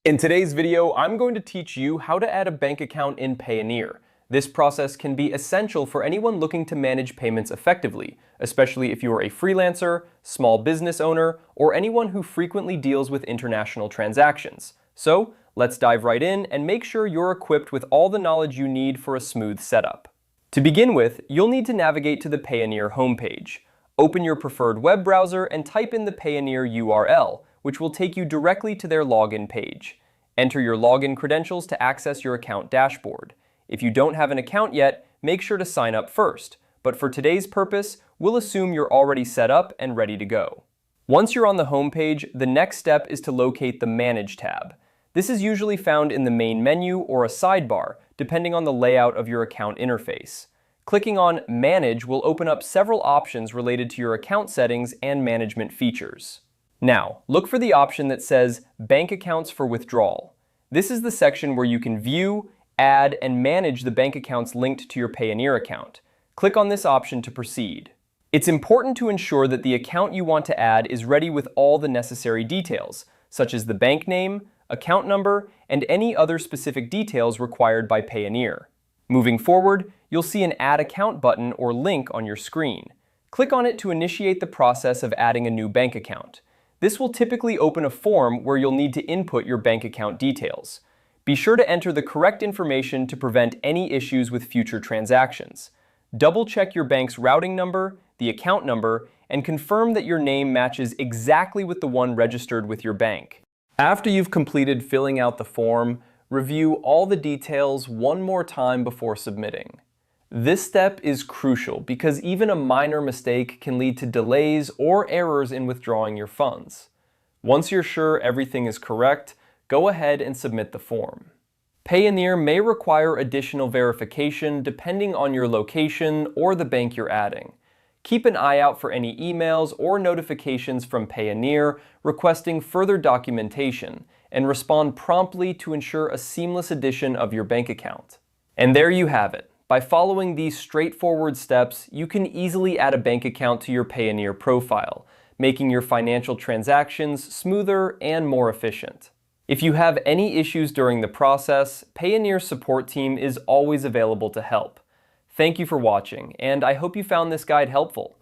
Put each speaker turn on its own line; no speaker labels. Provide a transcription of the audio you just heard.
In today's video, I'm going to teach you how to add a bank account in Payoneer. This process can be essential for anyone looking to manage payments effectively, especially if you are a freelancer, small business owner, or anyone who frequently deals with international transactions. So, let's dive right in and make sure you're equipped with all the knowledge you need for a smooth setup. To begin with, you'll need to navigate to the Payoneer homepage. Open your preferred web browser and type in the Payoneer URL, which will take you directly to their login page. Enter your login credentials to access your account dashboard. If you don't have an account yet, make sure to sign up first, but for today's purpose, we'll assume you're already set up and ready to go. Once you're on the homepage, the next step is to locate the Manage tab. This is usually found in the main menu or a sidebar, depending on the layout of your account interface. Clicking on Manage will open up several options related to your account settings and management features. Now, look for the option that says Bank Accounts for Withdrawal. This is the section where you can view, add, and manage the bank accounts linked to your Payoneer account. Click on this option to proceed. It's important to ensure that the account you want to add is ready with all the necessary details, such as the bank name, account number, and any other specific details required by Payoneer. Moving forward, you'll see an Add Account button or link on your screen. Click on it to initiate the process of adding a new bank account. This will typically open a form where you'll need to input your bank account details. Be sure to enter the correct information to prevent any issues with future transactions. Double-check your bank's routing number, the account number, and confirm that your name matches exactly with the one registered with your bank. After you've completed filling out the form, review all the details one more time before submitting. This step is crucial because even a minor mistake can lead to delays or errors in withdrawing your funds. Once you're sure everything is correct, go ahead and submit the form. Payoneer may require additional verification depending on your location or the bank you're adding. Keep an eye out for any emails or notifications from Payoneer requesting further documentation, and respond promptly to ensure a seamless addition of your bank account. And there you have it. By following these straightforward steps, you can easily add a bank account to your Payoneer profile, making your financial transactions smoother and more efficient. If you have any issues during the process, Payoneer's support team is always available to help. Thank you for watching, and I hope you found this guide helpful.